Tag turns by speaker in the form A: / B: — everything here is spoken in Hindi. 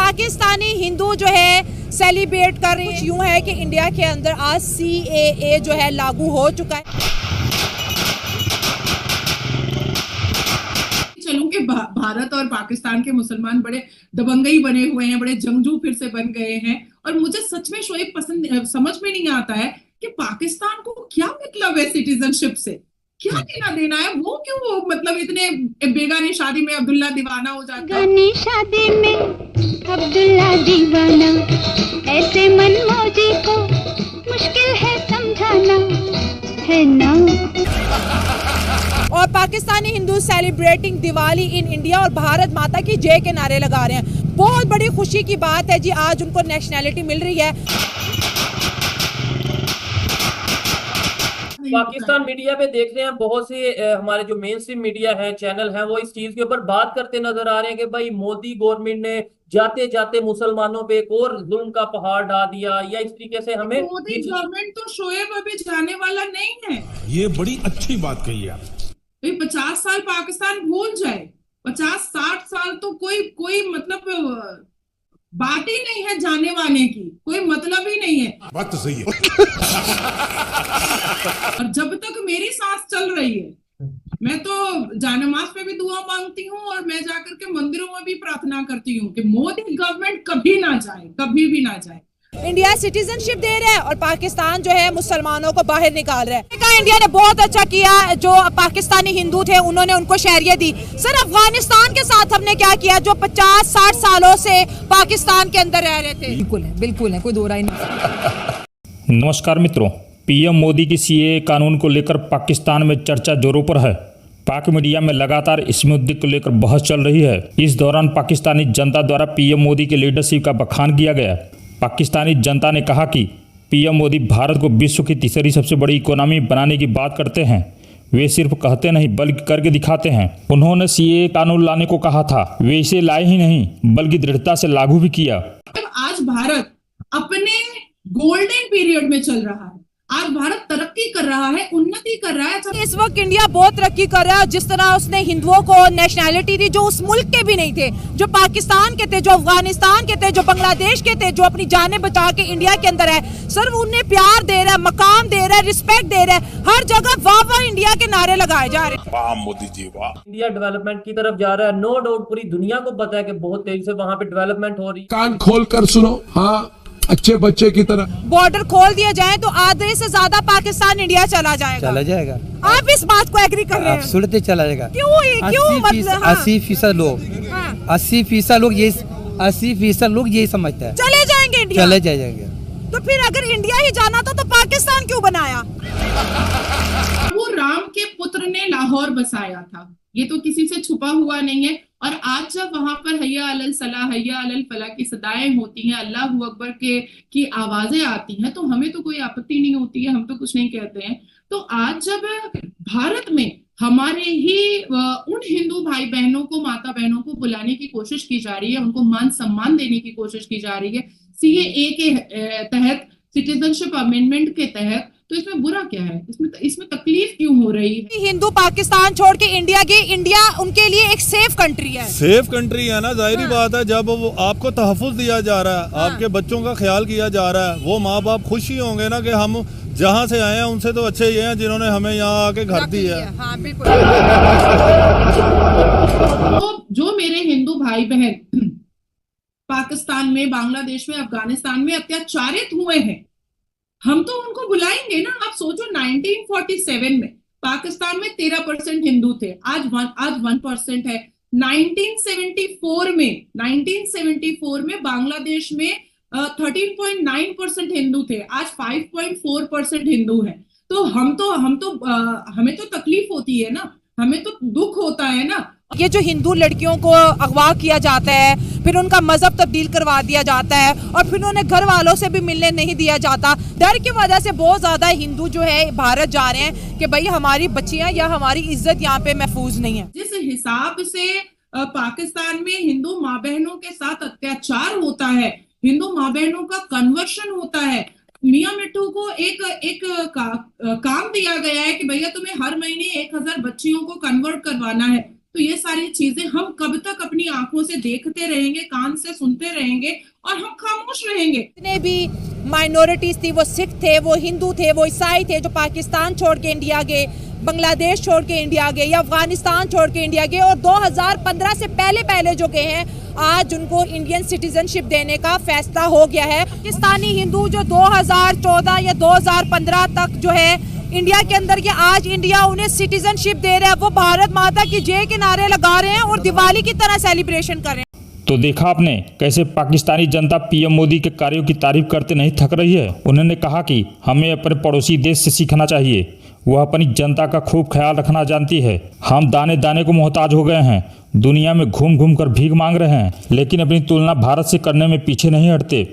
A: पाकिस्तानी हिंदू जो है सेलिब्रेट कर रहे हैं। यूं है कि इंडिया के अंदर आज CAA जो है लागू हो चुका है।
B: चलूं कि भारत और पाकिस्तान के मुसलमान बड़े दबंगई बने हुए हैं, बड़े जंगजू फिर से बन गए हैं। और मुझे सच में शोएब समझ में नहीं आता है कि पाकिस्तान को क्या मतलब है सिटीजनशिप से, क्या देना देना है। वो क्यों मतलब इतने बेगानी शादी में अब्दुल्ला दीवाना हो जाता है।
C: बेगानी शादी में अब्दुल्ला दीवाना, ऐसे मनमौजी को मुश्किल है समझाना, है ना।
A: और Pakistani Hindu celebrating Diwali in India और भारत माता की जय के नारे लगा रहे हैं। बहुत बड़ी खुशी की बात है जी, आज उनको नेशनैलिटी मिल रही है।
D: पाकिस्तान मीडिया पे देख रहे हैं बहुत से हमारे जो मेन स्ट्रीम मीडिया है, चैनल हैं, वो इस चीज के ऊपर बात करते नजर आ रहे हैं कि भाई मोदी गवर्नमेंट ने जाते जाते मुसलमानों पे एक और जुल्म का पहाड़ ढा दिया, या इस तरीके से हमें।
B: मोदी गवर्नमेंट तो शोएब अभी जाने वाला नहीं है।
E: ये बड़ी अच्छी बात कही आप।
B: 50 साल पाकिस्तान भूल जाए, 50-60 साल तो कोई मतलब बात ही नहीं है, जाने वाने की कोई मतलब ही नहीं है।
E: बात तो सही है।
B: और जब तक मेरी सांस चल रही है, मैं तो जानमाज पे भी दुआ मांगती हूँ और मैं जाकर के मंदिरों में भी प्रार्थना करती हूँ कि मोदी गवर्नमेंट कभी ना जाए, कभी भी ना जाए।
A: इंडिया सिटीजनशिप दे रहा है और पाकिस्तान जो है मुसलमानों को बाहर निकाल रहा है। इंडिया ने बहुत अच्छा किया, जो पाकिस्तानी हिंदू थे उन्होंने उनको शहरियत दी। सर अफगानिस्तान के साथ हमने क्या किया, जो 50-60 सालों से पाकिस्तान के अंदर रह रहे थे।
F: बिल्कुल है, कोई दो राय नहीं।
G: नमस्कार मित्रों, पीएम मोदी की CAA कानून को लेकर पाकिस्तान में चर्चा जोरों पर है। पाक मीडिया में लगातार इस मुद्दे को लेकर बहस चल रही है। इस दौरान पाकिस्तानी जनता द्वारा पीएम मोदी की लीडरशिप का बखान किया गया। पाकिस्तानी जनता ने कहा कि पीएम मोदी भारत को विश्व की तीसरी सबसे बड़ी इकोनॉमी बनाने की बात करते हैं, वे सिर्फ कहते नहीं बल्कि करके दिखाते हैं। उन्होंने CAA कानून लाने को कहा था, वे इसे लाए ही नहीं बल्कि दृढ़ता से लागू भी किया।
B: आज भारत अपने गोल्डन पीरियड में चल रहा है। आज भारत तरक्की कर रहा है, उन्नति कर रहा है।
A: इस वक्त इंडिया बहुत तरक्की कर रहा है। जिस तरह उसने हिंदुओं को नेशनैलिटी दी जो उस मुल्क के भी नहीं थे, जो पाकिस्तान के थे, जो अफगानिस्तान के थे, जो बांग्लादेश के थे, जो अपनी जानें बचा के इंडिया के अंदर है। सर उन्हें प्यार दे रहा है, मकाम दे रहा है, रिस्पेक्ट दे रहा है। हर जगह वाह वाह इंडिया के नारे लगाए जा रहे हैं।
E: वाह मोदी जी वाह।
D: इंडिया डेवलपमेंट की तरफ जा रहा है, नो डाउट। पूरी दुनिया को पता है कि बहुत तेजी से वहां पे डेवलपमेंट हो रही है।
E: कान खोल कर सुनो, हाँ अच्छे बच्चे की तरह।
A: बॉर्डर खोल दिया जाए तो आधे से ज्यादा पाकिस्तान इंडिया चला जाएगा। आप इस बात को एग्री कर रहे हैं?
H: सुनते चला जाएगा।
A: क्यों मतलब
H: 80% लोग 80% लोग ये 80% लोग यही समझते हैं
A: चले जाएंगे इंडिया,
H: चले जाएंगे।
A: तो फिर अगर इंडिया ही जाना था तो पाकिस्तान क्यों बनाया?
B: वो राम के पुत्र ने लाहौर बसाया था, ये तो किसी से छुपा हुआ नहीं है। और आज जब वहां पर हैया अलल सलाह हैया अलल फलाह की सदाएं होती हैं, अल्लाह अकबर की आवाजें आती हैं, तो हमें तो कोई आपत्ति नहीं होती है, हम तो कुछ नहीं कहते हैं। तो आज जब भारत में हमारे ही उन हिंदू भाई बहनों को, माता बहनों को बुलाने की कोशिश की जा रही है, उनको मान सम्मान देने की कोशिश की जा रही है CAA के तहत, सिटीजनशिप अमेंडमेंट के तहत, तो इसमें बुरा क्या है? इसमें तकलीफ क्यों हो रही है?
A: हिंदू पाकिस्तान छोड़ के इंडिया गए, इंडिया उनके लिए एक सेफ कंट्री है।
I: सेफ कंट्री है ना, जाहिर बात है। जब वो आपको तहफ़्फ़ुज़ दिया जा रहा है, आपके बच्चों का ख्याल किया जा रहा है, वो माँ बाप खुश ही होंगे ना कि हम जहाँ से आए हैं उनसे तो अच्छे ये हैं जिन्होंने हमें यहाँ आके घर दी है।
A: हाँ, बिल्कुल।
B: तो जो मेरे हिंदू भाई बहन पाकिस्तान में, बांग्लादेश में, अफगानिस्तान में अत्याचारित हुए हैं, हम तो उनको बुलाएंगे ना। आप सोचो 1947 में पाकिस्तान में 13% हिंदू थे, आज 1% है। 1974 में बांग्लादेश में 13.9% हिंदू थे, आज 5.4% हिंदू हैं। तो हमें तो तकलीफ होती है ना, हमें तो दुख होता है ना।
A: ये जो हिंदू लड़कियों को अगवा किया जाता है, फिर उनका मजहब तब्दील करवा दिया जाता है और फिर उन्हें घर वालों से भी मिलने नहीं दिया जाता। डर की वजह से बहुत ज्यादा हिंदू जो है भारत जा रहे हैं कि भाई हमारी बच्चियां या हमारी इज्जत यहाँ पे महफूज नहीं है।
B: जिस हिसाब से पाकिस्तान में हिंदू माँ बहनों के साथ अत्याचार होता है, हिंदू माँ बहनों का कन्वर्शन होता है, मियां मिट्ठू को एक काम दिया गया है कि भैया तुम्हें हर महीने 1000 बच्चियों को कन्वर्ट करवाना है। तो ये सारी चीजें हम कब तक अपनी आंखों से देखते रहेंगे, कान से सुनते रहेंगे और हम खामोश रहेंगे?
A: जितने भी माइनॉरिटीज थी, वो सिख थे, वो हिंदू थे, वो ईसाई थे, जो पाकिस्तान छोड़ के इंडिया गए, बांग्लादेश छोड़ के इंडिया गए या अफगानिस्तान छोड़ के इंडिया गए, और 2015 से पहले जो गए हैं, आज उनको इंडियन सिटीजनशिप देने का फैसला हो गया है। पाकिस्तानी हिंदू जो 2014 या 2015 तक जो है इंडिया के अंदर के, आज इंडिया उन्हें सिटीजनशिप दे रहा है। वो भारत माता की जय के नारे लगा रहे हैं और दिवाली की तरह सेलिब्रेशन कर रहे हैं।
G: तो देखा आपने कैसे पाकिस्तानी जनता पीएम मोदी के कार्यों की तारीफ करते नहीं थक रही है। उन्होंने कहा कि हमें अपने पड़ोसी देश से सीखना चाहिए, वह अपनी जनता का खूब ख्याल रखना जानती है। हम दाने दाने को मोहताज हो गए हैं, दुनिया में घूम घूम कर भीख मांग रहे हैं, लेकिन अपनी तुलना भारत से करने में पीछे नहीं हटते।